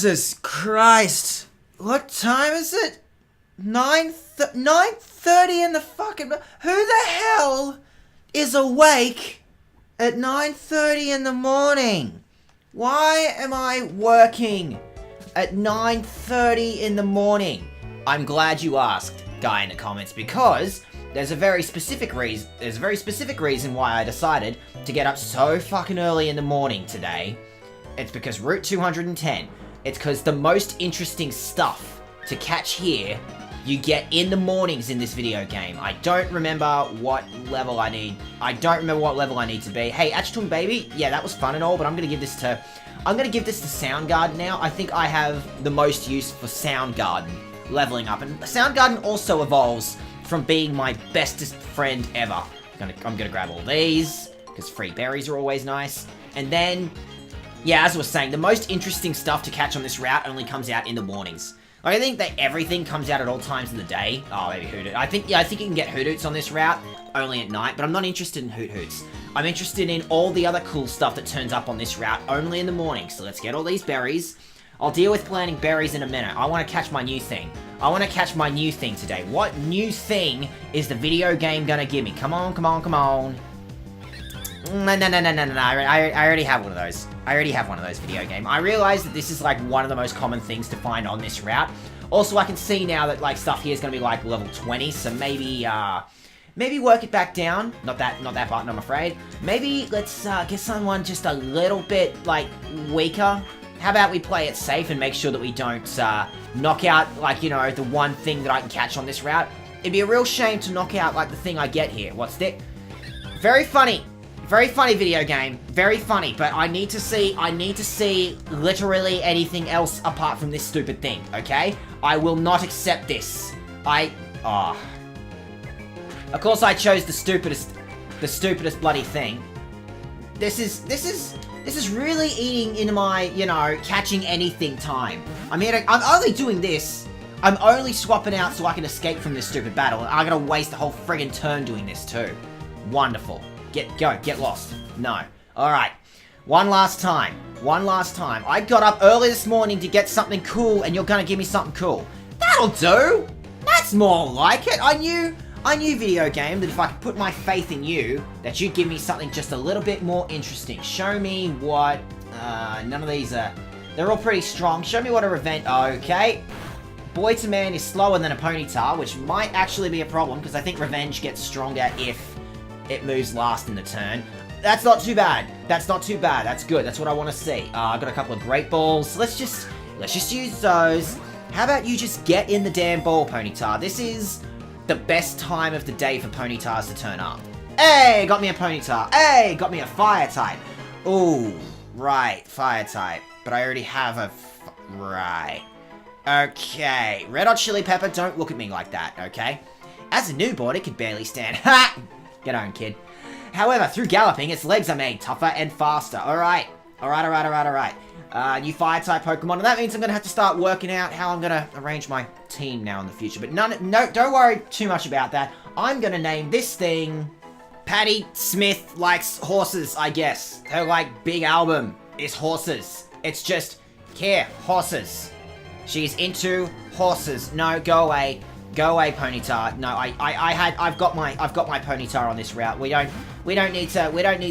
Jesus Christ. What time is it? 9:30 in the fucking... Who the hell is awake at 9:30 in the morning? Why am I working at 9:30 in the morning? I'm glad you asked, guy in the comments, because there's a very specific reason why I decided to get up so fucking early in the morning today. It's because Route 210. It's because the most interesting stuff to catch here, you get in the mornings in this video game. I don't remember what level I need. I don't remember what level I need to be. Hey, Achtung baby, yeah, that was fun and all, but I'm gonna give this to Soundgarden now. I think I have the most use for Soundgarden leveling up, and Soundgarden also evolves from being my bestest friend ever. I'm gonna grab all these because free berries are always nice, and then. Yeah, as I was saying, the most interesting stuff to catch on this route only comes out in the mornings. Like, I think that everything comes out at all times in the day. Oh, maybe Hoot Hoot. I think you can get Hoot Hoots on this route only at night, but I'm not interested in Hoot Hoots. I'm interested in all the other cool stuff that turns up on this route only in the morning. So let's get all these berries. I'll deal with planting berries in a minute. I want to catch my new thing. I want to catch my new thing today. What new thing is the video game gonna give me? Come on, come on, come on. No. I already have one of those. I already have one of those video game. I realize that this is like one of the most common things to find on this route. Also, I can see now that like stuff here is gonna be like level 20, so maybe work it back down. Not that button, I'm afraid. Maybe let's get someone just a little bit like weaker. How about we play it safe and make sure that we don't knock out like, you know, the one thing that I can catch on this route. It'd be a real shame to knock out like the thing I get here. What's that? Very funny. Very funny video game, very funny, but I need to see literally anything else apart from this stupid thing, okay? I will not accept this. Of course I chose the stupidest bloody thing. This is really eating into my, you know, catching anything time. I'm only doing this. I'm only swapping out so I can escape from this stupid battle, and I'm gonna waste a whole friggin' turn doing this too. Wonderful. Get lost. No. Alright. One last time. I got up early this morning to get something cool, and you're gonna give me something cool. That'll do! That's more like it. I knew, video game, that if I could put my faith in you, that you'd give me something just a little bit more interesting. Show me what, none of these are, they're all pretty strong. Show me what a revenge, okay. Boy to man is slower than a ponyta, which might actually be a problem, because I think revenge gets stronger if it moves last in the turn. That's not too bad. That's good. That's what I want to see. I've got a couple of great balls. Let's just use those. How about you just get in the damn ball, Ponyta? This is the best time of the day for Ponytas to turn up. Hey, got me a Ponyta. Hey, got me a fire type. Ooh, right, fire type. But I already have a... right. Okay. Red Hot Chili Pepper, don't look at me like that, okay? As a newborn, it could barely stand. Ha! Get on, kid. However, through galloping, its legs are made tougher and faster. Alright. New fire-type Pokemon, and that means I'm gonna have to start working out how I'm gonna arrange my team now in the future. But no, don't worry too much about that. I'm gonna name this thing... Patty Smith likes horses, I guess. Her, like, big album is horses. It's just, here, horses. She's into horses. No, go away. Go away, Ponyta. No, I've got my Ponyta on this route. We don't need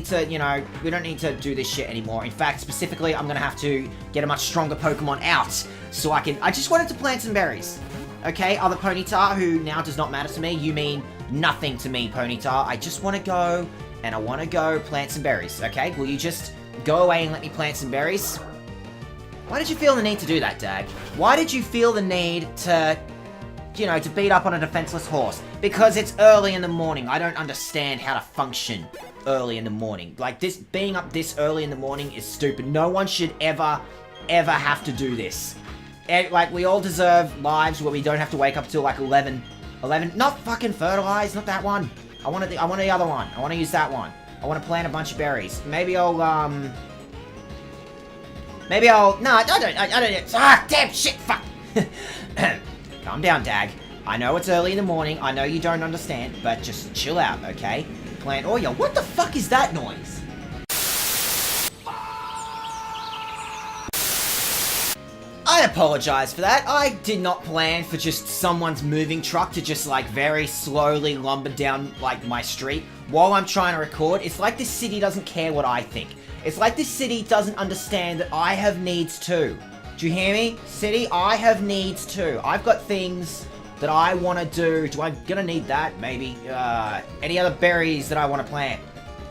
to, you know, we don't need to do this shit anymore. In fact, specifically, I'm gonna have to get a much stronger Pokemon out so I just wanted to plant some berries. Okay, other Ponyta who now does not matter to me. You mean nothing to me, Ponyta. I just want to go, and I want to go plant some berries. Okay, will you just go away and let me plant some berries? Why did you feel the need to do that, Dag? Why did you feel the need to... you know, to beat up on a defenseless horse? Because it's early in the morning. I don't understand how to function early in the morning. Like, this, being up this early in the morning is stupid. No one should ever have to do this. Like, we all deserve lives where we don't have to wake up till like 11, not fucking fertilize, not that one. I want the other one. I want to use that one. I want to plant a bunch of berries. Maybe I'll, no, I don't, damn, shit, fuck. Calm down, Dag. I know it's early in the morning, I know you don't understand, but just chill out, okay? Plant oil. What the fuck is that noise? apologize for that. I did not plan for just someone's moving truck to just like very slowly lumber down like my street while I'm trying to record. It's like this city doesn't care what I think. It's like this city doesn't understand that I have needs too. Do you hear me? City, I have needs too. I've got things that I want to do. Do I gonna need that? Maybe. Any other berries that I want to plant?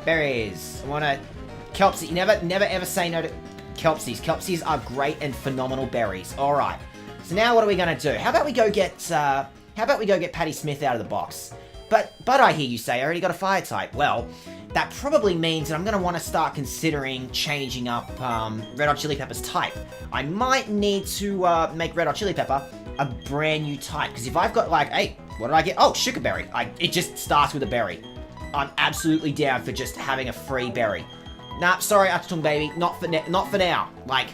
Berries. I want to... Kelpsie. Never ever say no to Kelpsies. Kelpsies are great and phenomenal berries. Alright. So now what are we gonna do? How about we go get Patty Smith out of the box? But I hear you say I already got a fire type. Well, that probably means that I'm going to want to start considering changing up Red Hot Chili Pepper's type. I might need to make Red Hot Chili Pepper a brand new type. Because if I've got like, hey, what did I get? Oh, sugar berry. It just starts with a berry. I'm absolutely down for just having a free berry. Nah, sorry, Achtung baby, not for now. Like,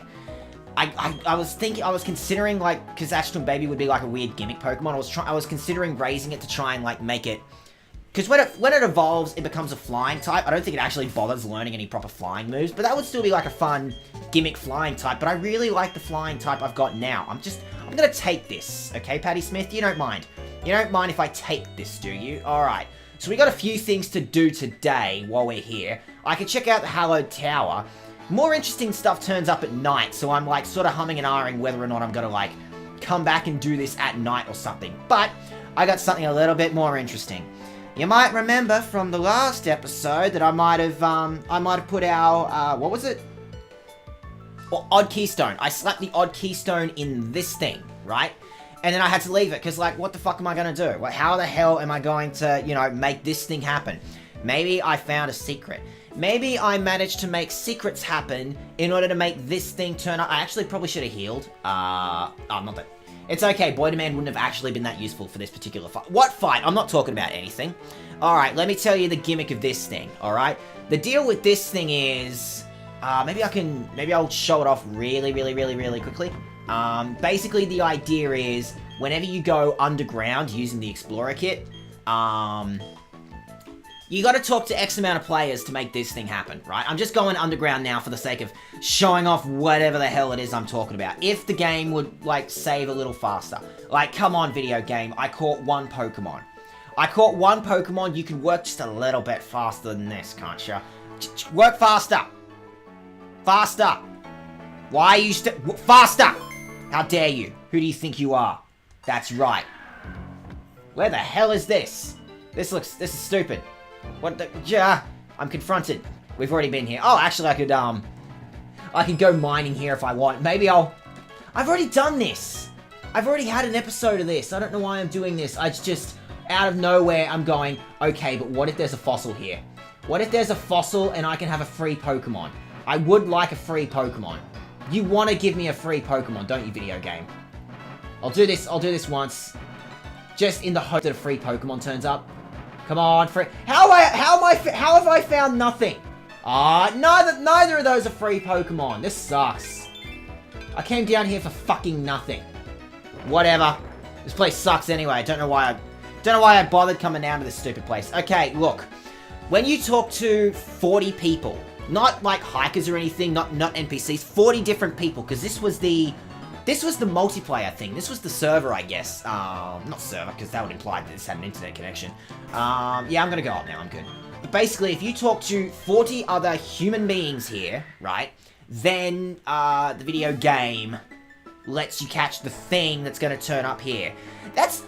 I was considering, like, because Achtung Baby would be like a weird gimmick Pokemon. I was considering raising it to try and like make it, because when it evolves, it becomes a flying type. I don't think it actually bothers learning any proper flying moves, but that would still be like a fun gimmick flying type. But I really like the flying type I've got now. I'm gonna take this, okay, Patty Smith? You don't mind? You don't mind if I take this, do you? All right. So we got a few things to do today while we're here. I can check out the hallowed tower. More interesting stuff turns up at night, so I'm like sort of humming and ahhing whether or not I'm gonna like come back and do this at night or something. But I got something a little bit more interesting. You might remember from the last episode that I might have put our what was it? Well, odd keystone. I slapped the odd keystone in this thing, right? And then I had to leave it because like, what the fuck am I gonna do? Like, how the hell am I going to, you know, make this thing happen? Maybe I found a secret. Maybe I managed to make secrets happen in order to make this thing turn up. I actually probably should have healed. Oh, not that. It's okay, Boy Demand wouldn't have actually been that useful for this particular fight. What fight? I'm not talking about anything. Alright, let me tell you the gimmick of this thing, alright? The deal with this thing is... maybe I'll show it off really quickly. Basically the idea is, whenever you go underground using the Explorer Kit, you gotta talk to X amount of players to make this thing happen, right? I'm just going underground now for the sake of showing off whatever the hell it is I'm talking about. If the game would, like, save a little faster. Like, come on, video game, I caught one Pokemon. You can work just a little bit faster than this, can't you? Work faster! Faster! Why are you faster! How dare you? Who do you think you are? That's right. Where the hell is this? This is stupid. What the... Yeah, I'm confronted. We've already been here. Oh, actually, I can go mining here if I want. Maybe I've already done this. I've already had an episode of this. I don't know why I'm doing this. I just, out of nowhere, I'm going, okay, but what if there's a fossil here? What if there's a fossil and I can have a free Pokemon? I would like a free Pokemon. You want to give me a free Pokemon, don't you, video game? I'll do this once. Just in the hope that a free Pokemon turns up. Come on, free. How have I found nothing? Neither of those are free Pokemon. This sucks. I came down here for fucking nothing. Whatever. This place sucks anyway. I don't know why I bothered coming down to this stupid place. Okay, look. When you talk to 40 people, not like hikers or anything, not NPCs, 40 different people, because this was the multiplayer thing. This was the server, I guess. Not server, because that would imply that this had an internet connection. Yeah, I'm gonna go up now, I'm good. But basically, if you talk to 40 other human beings here, right, then the video game lets you catch the thing that's gonna turn up here. That's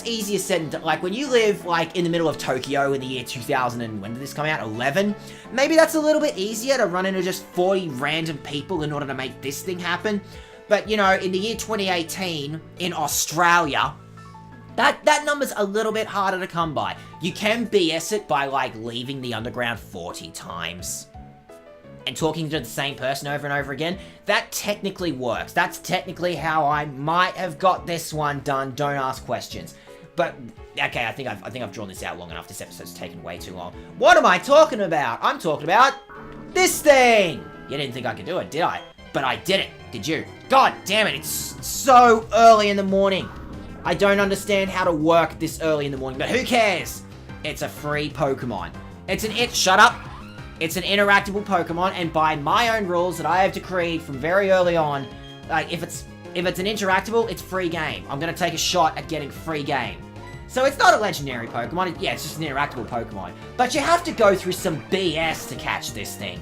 easier said than done. Like, when you live, like, in the middle of Tokyo in the year 2000, and when did this come out? 11? Maybe that's a little bit easier to run into just 40 random people in order to make this thing happen. But, you know, in the year 2018, in Australia, that number's a little bit harder to come by. You can BS it by, like, leaving the underground 40 times and talking to the same person over and over again. That technically works. That's technically how I might have got this one done. Don't ask questions. But, okay, I think I've drawn this out long enough. This episode's taken way too long. What am I talking about? I'm talking about this thing! You didn't think I could do it, did I? But I did it, did you? God damn it, it's so early in the morning. I don't understand how to work this early in the morning, but who cares? It's a free Pokemon. Shut up. It's an interactable Pokemon, and by my own rules that I have decreed from very early on, like, if it's If it's an interactable, it's free game. I'm gonna take a shot at getting free game. So it's not a legendary Pokemon. Yeah, it's just an interactable Pokemon. But you have to go through some BS to catch this thing.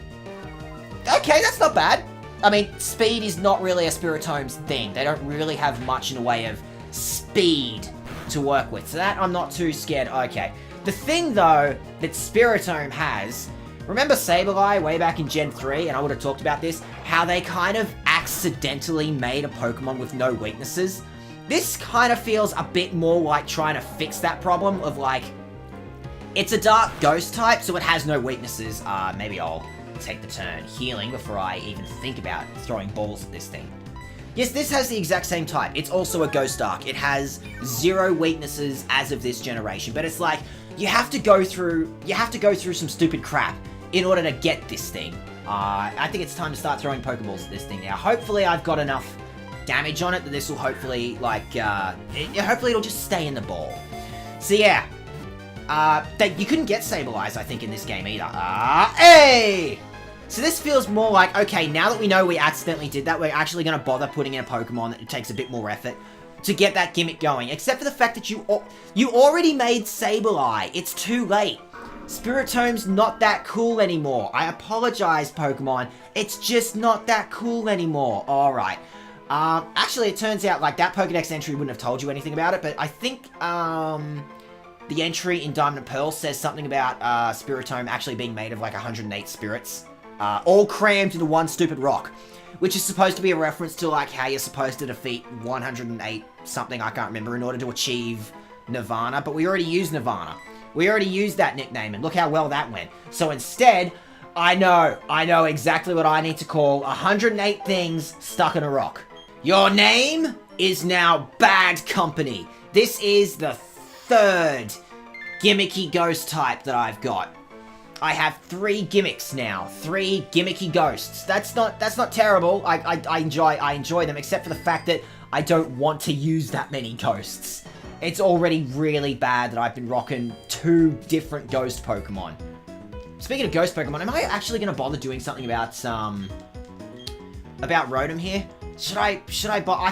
Okay, that's not bad. I mean, speed is not really a Spiritome's thing. They don't really have much in the way of speed to work with. So that I'm not too scared. Okay. The thing, though, that Spiritome has... Remember Sableye way back in Gen 3, and I would have talked about this, how they kind of accidentally made a Pokemon with no weaknesses? This kind of feels a bit more like trying to fix that problem of like, it's a dark ghost type, so it has no weaknesses. Maybe I'll take the turn healing before I even think about throwing balls at this thing. Yes, this has the exact same type. It's also a ghost dark. It has 0 weaknesses as of this generation, but it's like, you have to go through some stupid crap in order to get this thing. I think it's time to start throwing Pokeballs at this thing now. Hopefully I've got enough damage on it that this will hopefully, like, hopefully it'll just stay in the ball. So yeah, you couldn't get Sableyes, I think, in this game either. Hey! So this feels more like, okay, now that we know we accidentally did that, we're actually going to bother putting in a Pokemon that takes a bit more effort to get that gimmick going. Except for the fact that you already made Sableye. It's too late. Spiritome's not that cool anymore. I apologize, Pokemon. It's just not that cool anymore. Alright. Actually, it turns out, like, that Pokedex entry wouldn't have told you anything about it, but I think, the entry in Diamond and Pearl says something about, Spiritome actually being made of, like, 108 spirits, all crammed into one stupid rock, which is supposed to be a reference to, like, how you're supposed to defeat 108 something, I can't remember, in order to achieve Nirvana, but we already used Nirvana. We already used that nickname, and look how well that went. So instead, I know exactly what I need to call 108 things stuck in a rock. Your name is now Bad Company. This is the 3rd gimmicky ghost type that I've got. I have 3 gimmicks now. 3 gimmicky ghosts. That's not terrible. I enjoy them, except for the fact that I don't want to use that many ghosts. It's already really bad that I've been rocking 2 different ghost Pokemon. Speaking of ghost Pokemon, am I actually going to bother doing something about Rotom here? Should I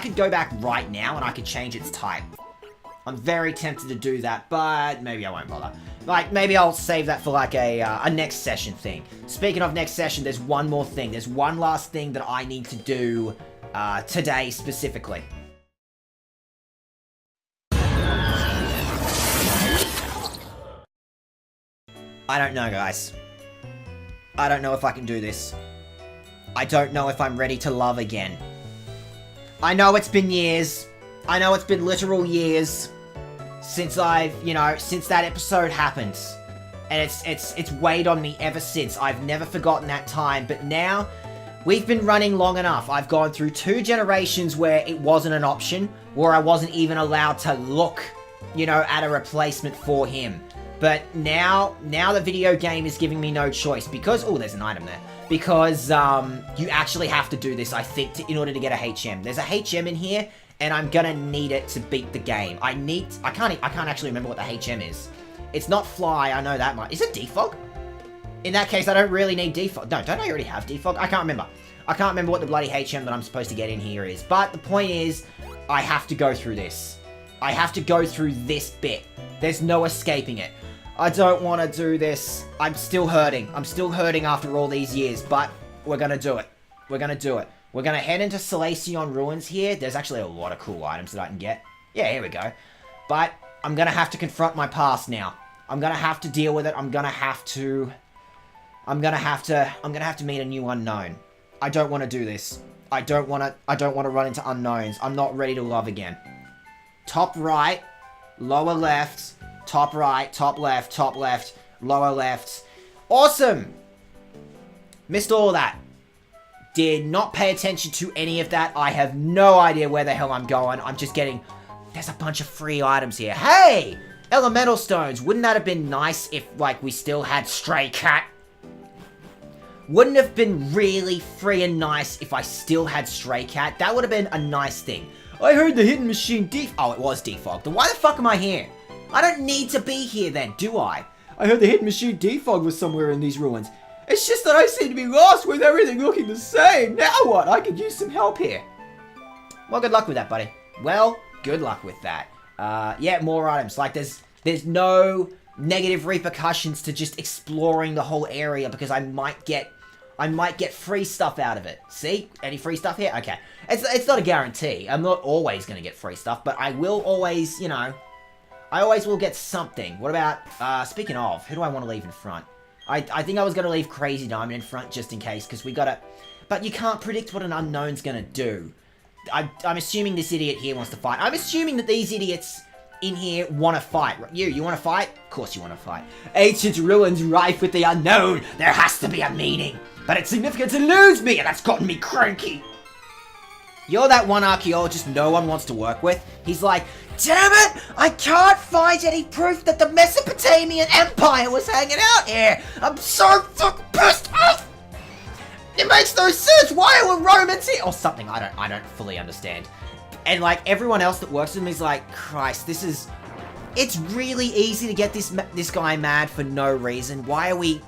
could go back right now and I could change its type. I'm very tempted to do that, but maybe I won't bother. Like, maybe I'll save that for like a next session thing. Speaking of next session, there's one more thing. There's one last thing that I need to do today specifically. I don't know, guys. I don't know if I can do this. I don't know if I'm ready to love again. I know it's been years. I know it's been literal years since since that episode happened. And it's weighed on me ever since. I've never forgotten that time, but now we've been running long enough. I've gone through 2 generations where it wasn't an option, where I wasn't even allowed to look, at a replacement for him. But now the video game is giving me no choice because, oh, there's an item there. Because, you actually have to do this, I think, in order to get a HM. There's a HM in here, and I'm gonna need it to beat the game. I can't actually remember what the HM is. It's not Fly, I know that much. Is it Defog? In that case, I don't really need Defog. No, don't I already have Defog? I can't remember. I can't remember what the bloody HM that I'm supposed to get in here is. But the point is, I have to go through this. I have to go through this bit. There's no escaping it. I don't want to do this. I'm still hurting. I'm still hurting after all these years, but we're going to do it. We're going to do it. We're going to head into Solaceon Ruins here. There's actually a lot of cool items that I can get. Yeah, here we go. But I'm going to have to confront my past now. I'm going to have to deal with it. I'm going to have to meet a new unknown. I don't want to do this. I don't want to run into unknowns. I'm not ready to love again. Top right, lower left, top right, top left, lower left. Awesome! Missed all that. Did not pay attention to any of that. I have no idea where the hell I'm going. I'm just getting... There's a bunch of free items here. Hey! Elemental stones. Wouldn't that have been nice if, like, we still had Stray Cat? Wouldn't it have been really free and nice if I still had Stray Cat? That would have been a nice thing. I heard the hidden machine Oh, it was defogged. Then why the fuck am I here? I don't need to be here then, do I? I heard the hidden machine defogged was somewhere in these ruins. It's just that I seem to be lost with everything looking the same. Now what? I could use some help here. Well, good luck with that, buddy. Well, good luck with that. Yeah, more items. Like, there's no negative repercussions to just exploring the whole area because I might get free stuff out of it. See? Any free stuff here? Okay. It's not a guarantee. I'm not always going to get free stuff, but I will always, you know, I always will get something. What about, speaking of, who do I want to leave in front? I think I was going to leave Crazy Diamond in front just in case, because we got to... But you can't predict what an unknown's going to do. I'm assuming this idiot here wants to fight. I'm assuming that these idiots in here want to fight. You want to fight? Of course you want to fight. Ancient ruins rife with the unknown. There has to be a meaning. But it's significant to lose me, and that's gotten me cranky. You're that one archaeologist no one wants to work with. He's like, damn it! I can't find any proof that the Mesopotamian Empire was hanging out here. I'm so fucking pissed off. It makes no sense. Why were Romans here? Or something. I don't fully understand. And like everyone else that works with me is like, Christ, it's really easy to get this guy mad for no reason. Why are we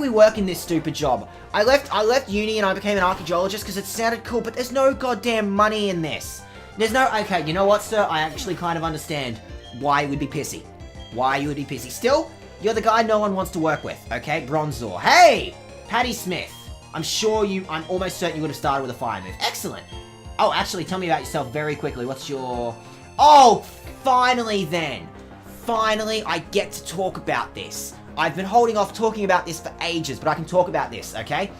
working this stupid job? I left uni and I became an archaeologist because it sounded cool, but there's no goddamn money in this. There's no, okay, you know what, sir? I actually kind of understand why you would be pissy. Why you would be pissy. Still, you're the guy no one wants to work with, okay? Bronzor. Hey! Patty Smith. I'm almost certain you would have started with a fire move. Excellent. Oh, actually, tell me about yourself very quickly. What's your... Oh, finally then. Finally, I get to talk about this. I've been holding off talking about this for ages, but I can talk about this, okay?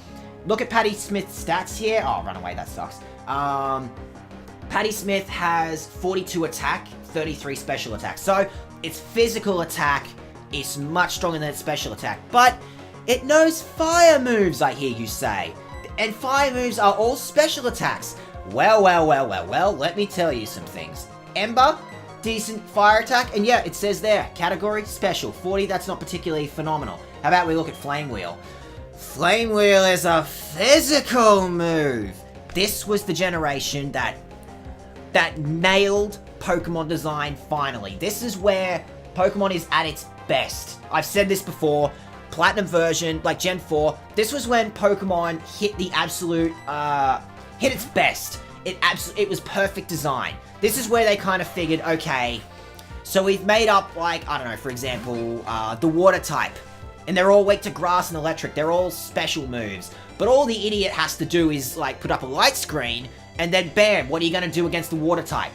Look at Patty Smith's stats here. Oh, run away, that sucks. Patty Smith has 42 attack, 33 special attack. So, its physical attack is much stronger than its special attack. But, it knows fire moves, I hear you say. And fire moves are all special attacks. Well, let me tell you some things. Ember, decent fire attack, and yeah, it says there, category, special, 40, that's not particularly phenomenal. How about we look at Flame Wheel? Flame Wheel is a physical move. This was the generation that nailed Pokemon design finally. This is where Pokemon is at its best. I've said this before, Platinum version, like Gen 4, this was when Pokemon hit the absolute, hit its best. It was perfect design. This is where they kind of figured, okay, so we've made up, like, I don't know, for example, the water type. And they're all weak to grass and electric. They're all special moves. But all the idiot has to do is, like, put up a light screen, and then bam, what are you going to do against the water type?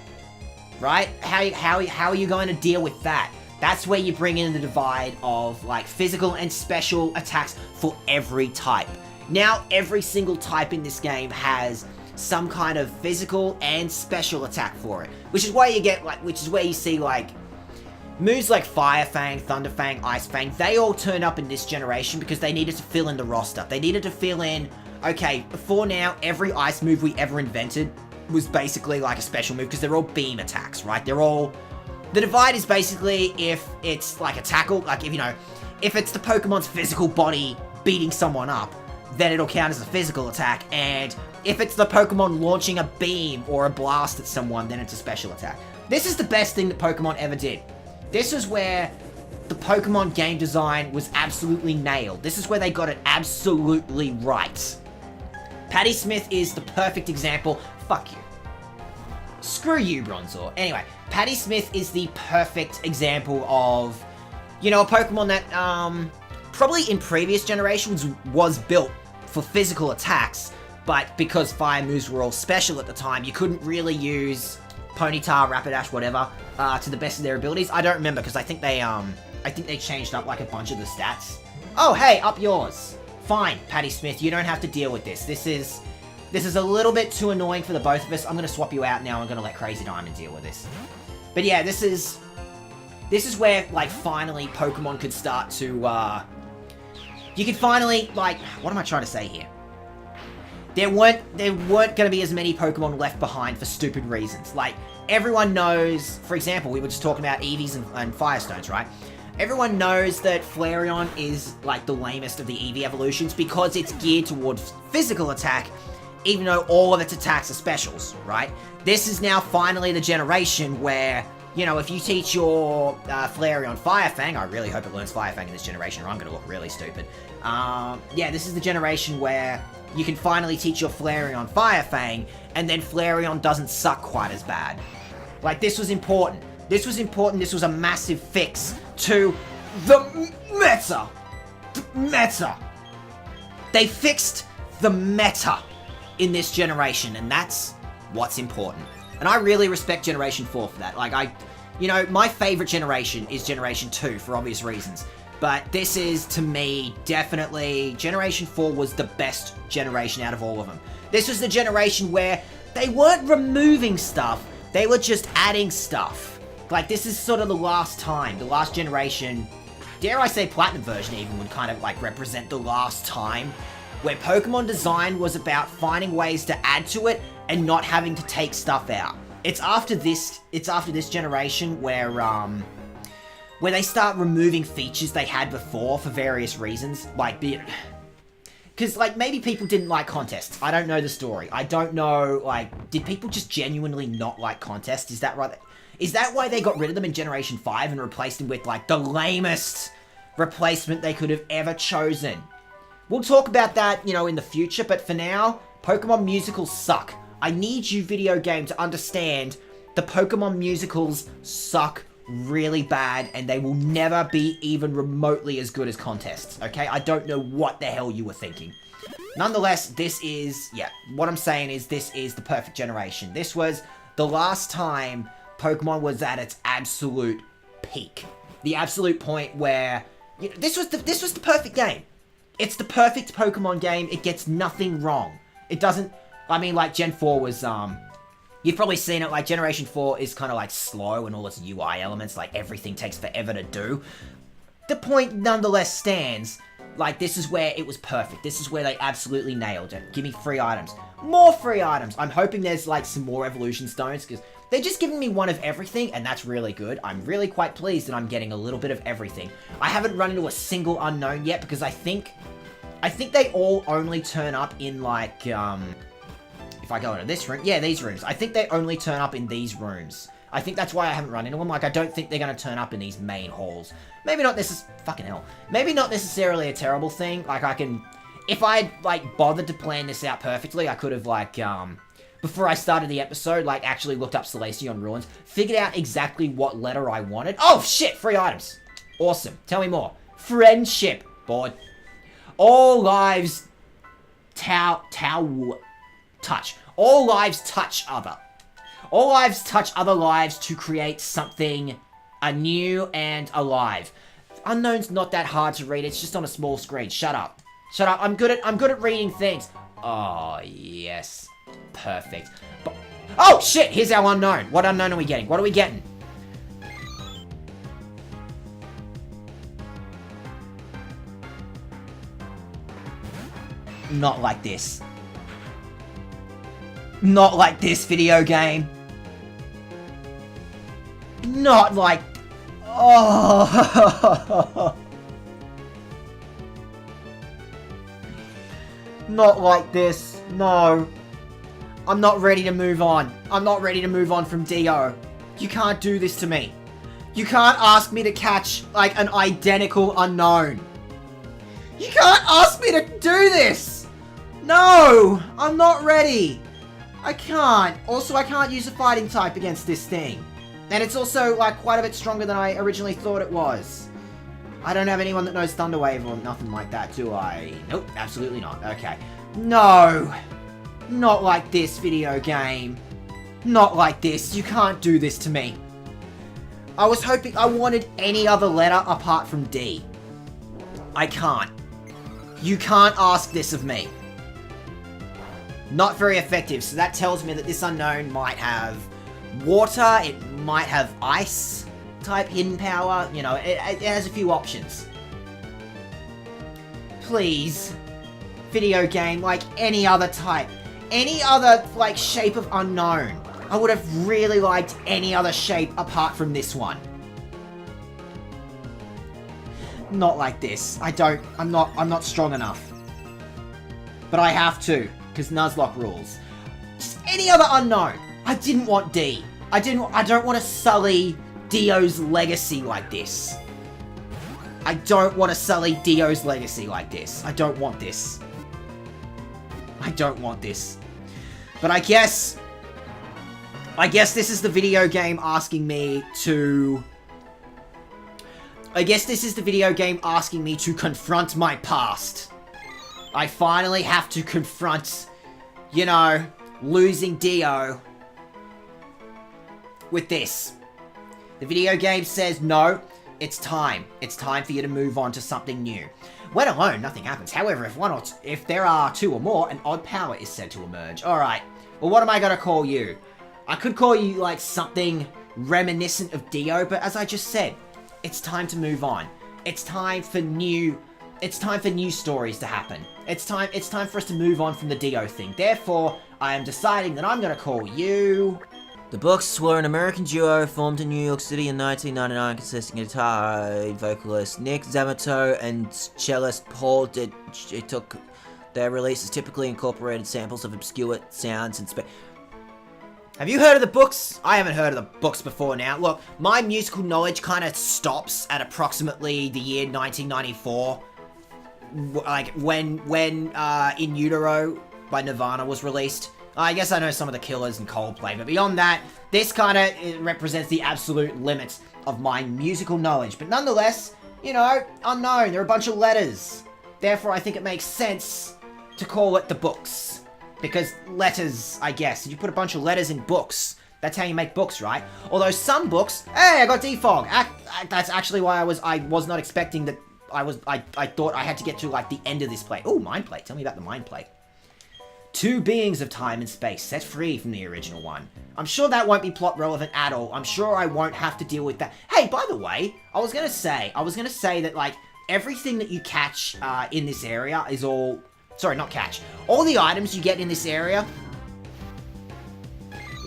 Right? How are you going to deal with that? That's where you bring in the divide of, like, physical and special attacks for every type. Now, every single type in this game has some kind of physical and special attack for it. Which is why you get, like, which is where you see, like, moves like Fire Fang, Thunder Fang, Ice Fang, they all turn up in this generation because they needed to fill in the roster. They needed to fill in, okay, before now, every ice move we ever invented was basically like a special move because they're all beam attacks, right? They're all... The divide is basically if it's like a tackle, like if, you know, if it's the Pokemon's physical body beating someone up, then it'll count as a physical attack, and if it's the Pokemon launching a beam or a blast at someone, then it's a special attack. This is the best thing that Pokemon ever did. This is where the Pokemon game design was absolutely nailed. This is where they got it absolutely right. Patty Smith is the perfect example. Fuck you. Screw you, Bronzor. Anyway, Patty Smith is the perfect example of, you know, a Pokemon that, probably in previous generations was built for physical attacks, but because fire moves were all special at the time, you couldn't really use Ponyta, Rapidash, whatever, to the best of their abilities. I don't remember, because I think they changed up, like, a bunch of the stats. Oh, hey, up yours. Fine, Patty Smith, you don't have to deal with this. This is a little bit too annoying for the both of us. I'm gonna swap you out now. I'm gonna let Crazy Diamond deal with this. But yeah, this is where, like, finally Pokemon could start to, you could finally, like, what am I trying to say here? There weren't going to be as many Pokemon left behind for stupid reasons. Like, everyone knows, for example, we were just talking about Eevees and Firestones, right? Everyone knows that Flareon is, like, the lamest of the Eevee evolutions because it's geared towards physical attack, even though all of its attacks are specials, right? This is now finally the generation where, you know, if you teach your Flareon Fire Fang, I really hope it learns Fire Fang in this generation or I'm going to look really stupid. Yeah, this is the generation where you can finally teach your Flareon Fire Fang, and then Flareon doesn't suck quite as bad. Like, this was important. This was important. This was a massive fix to the meta. The meta. They fixed the meta in this generation, and that's what's important. And I really respect Generation 4 for that. Like, you know, my favorite generation is Generation 2 for obvious reasons. But this is, to me, definitely, Generation 4 was the best generation out of all of them. This was the generation where they weren't removing stuff, they were just adding stuff. Like, this is sort of the last time, the last generation, dare I say Platinum version even, would kind of, like, represent the last time where Pokemon design was about finding ways to add to it and not having to take stuff out. It's after this generation where they start removing features they had before for various reasons, like, because, like, maybe people didn't like contests. I don't know the story. I don't know, like, did people just genuinely not like contests? Is that right? Is that why they got rid of them in Generation 5 and replaced them with, like, the lamest replacement they could have ever chosen? We'll talk about that, you know, in the future, but for now, Pokemon musicals suck. I need you, video game, to understand the Pokemon musicals suck really bad, and they will never be even remotely as good as contests, okay? I don't know what the hell you were thinking. Nonetheless, this is, yeah, what I'm saying is this is the perfect generation. This was the last time Pokemon was at its absolute peak. The absolute point where, you know, this was the perfect game. It's the perfect Pokemon game. It gets nothing wrong. It doesn't, I mean, like, Gen 4 was, you've probably seen it, like, Generation 4 is kind of, like, slow and all its UI elements, like, everything takes forever to do. The point nonetheless stands, like, this is where it was perfect. This is where they absolutely nailed it. Give me free items. More free items. I'm hoping there's, like, some more evolution stones, because they're just giving me one of everything, and that's really good. I'm really quite pleased that I'm getting a little bit of everything. I haven't run into a single unknown yet, because I think they all only turn up in, like, if I go into this room, yeah, these rooms. I think they only turn up in these rooms. I think that's why I haven't run into them. Like, I don't think they're going to turn up in these main halls. Maybe not fucking hell. Maybe not necessarily a terrible thing. Like, if I, like, bothered to plan this out perfectly, I could have, like, before I started the episode, like, actually looked up Celestion Ruins, figured out exactly what letter I wanted. Oh, shit, free items. Awesome. Tell me more. Friendship. Bored. All lives touch. All lives touch other. All lives touch other lives to create something anew and alive. Unknown's not that hard to read. It's just on a small screen. Shut up. Shut up. I'm good at reading things. Oh, yes. Perfect. Oh, shit. Here's our unknown. What unknown are we getting? What are we getting? Not like this. Not like this, video game. Not like... Oh. Not like this. No. I'm not ready to move on. I'm not ready to move on from Dio. You can't do this to me. You can't ask me to catch, like, an identical unknown. You can't ask me to do this! No! I'm not ready. I can't. Also, I can't use a fighting type against this thing. And it's also, like, quite a bit stronger than I originally thought it was. I don't have anyone that knows Thunder Wave or nothing like that, do I? Nope, absolutely not. Okay. No! Not like this, video game. Not like this. You can't do this to me. I was hoping I wanted any other letter apart from D. I can't. You can't ask this of me. Not very effective, so that tells me that this unknown might have water, it might have ice type hidden power, you know, it has a few options. Please, video game, like any other type, any other, like, shape of unknown. I would have really liked any other shape apart from this one. Not like this. I'm not strong enough. But I have to, because Nuzlocke rules. Just any other unknown. I didn't want D. I don't want to sully Dio's legacy like this. I don't want to sully Dio's legacy like this. I don't want this. I don't want this. But I guess this is the video game asking me to... I guess this is the video game asking me to confront my past. I finally have to confront, you know, losing Dio with this. The video game says, no, it's time. It's time for you to move on to something new. When alone, nothing happens. However, if there are two or more, an odd power is said to emerge. Alright, well, what am I gonna call you? I could call you, like, something reminiscent of Dio, but as I just said, it's time to move on. It's time for new stories to happen. It's time for us to move on from the Dio thing. Therefore, I am deciding that I'm gonna call you... The Bucks were an American duo formed in New York City in 1999, consisting of guitar vocalist Nick Zamato and cellist Paul It took their releases typically incorporated samples of obscure sounds and Have you heard of the Books? I haven't heard of the Books before now. Look, my musical knowledge kind of stops at approximately the year 1994. Like, when In Utero by Nirvana was released. I guess I know some of the Killers and Coldplay, but beyond that, this kind of represents the absolute limits of my musical knowledge. But nonetheless, you know, unknown. There are a bunch of letters. Therefore, I think it makes sense to call it the Books. Because letters, I guess. If you put a bunch of letters in books, that's how you make books, right? Although some books... Hey, I got defog! That's actually why I was not expecting that... I thought I had to get to, like, the end of this play. Oh, Mind Plate. Tell me about the Mind Plate. Two beings of time and space set free from the original one. I'm sure that won't be plot relevant at all. I'm sure I won't have to deal with that. Hey, by the way, I was gonna say that, like, everything that you catch in this area is all... Sorry, not catch. All the items you get in this area...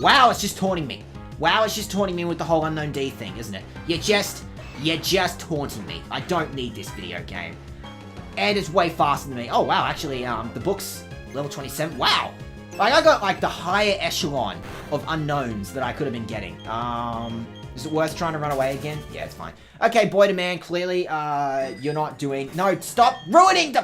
Wow, it's just taunting me. Wow, it's just taunting me with the whole Unknown D thing, isn't it? You're just taunting me. I don't need this video game. And it's way faster than me. Oh, wow, actually, the Books... Level 27. Wow! Like, I got, like, the higher echelon of unknowns that I could have been getting. Is it worth trying to run away again? Yeah, it's fine. Okay, boy to man, clearly, you're not doing... No, stop ruining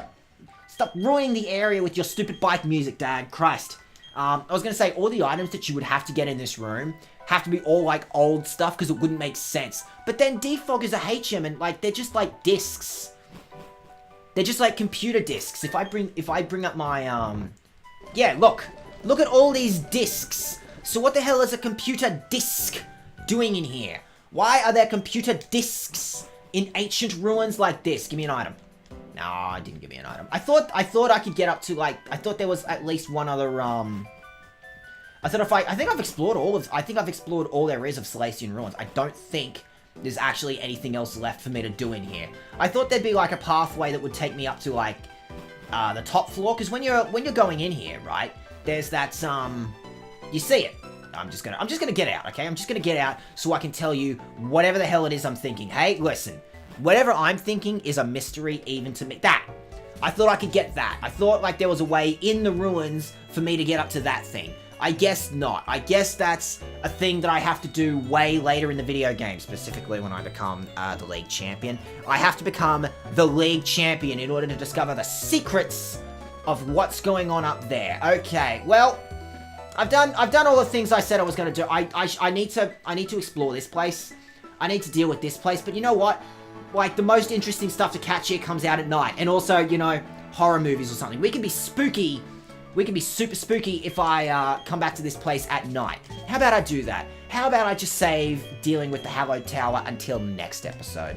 the area with your stupid bike music, Dad. Christ. I was gonna say, all the items that you would have to get in this room have to be all, like, old stuff, because it wouldn't make sense. But then Defog is a HM, and, like, they're just, like, discs. They're just like computer discs. If I bring up my, yeah, look at all these discs. So what the hell is a computer disc doing in here? Why are there computer discs in ancient ruins like this? Give me an item. No, it didn't give me an item. I thought I could get up to, like, I thought there was at least one other, I think I've explored all there is of Celestian ruins. I don't think there's actually anything else left for me to do in here. I thought there'd be, like, a pathway that would take me up to, like, the top floor, because when you're going in here, right, there's that, you see it. I'm just gonna get out, okay? I'm just gonna get out so I can tell you whatever the hell it is I'm thinking. Hey, listen, whatever I'm thinking is a mystery even to me. I thought I could get that. I thought, like, there was a way in the ruins for me to get up to that thing. I guess not. I guess that's a thing that I have to do way later in the video game, specifically when I become the League Champion. I have to become the League Champion in order to discover the secrets of what's going on up there. Okay, well, I've done all the things I said I was going to do. I need to explore this place. I need to deal with this place, but you know what? Like, the most interesting stuff to catch here comes out at night. And also, you know, horror movies or something. We can be spooky. We can be super spooky if I come back to this place at night. How about I do that? How about I just save dealing with the Hallowed Tower until next episode?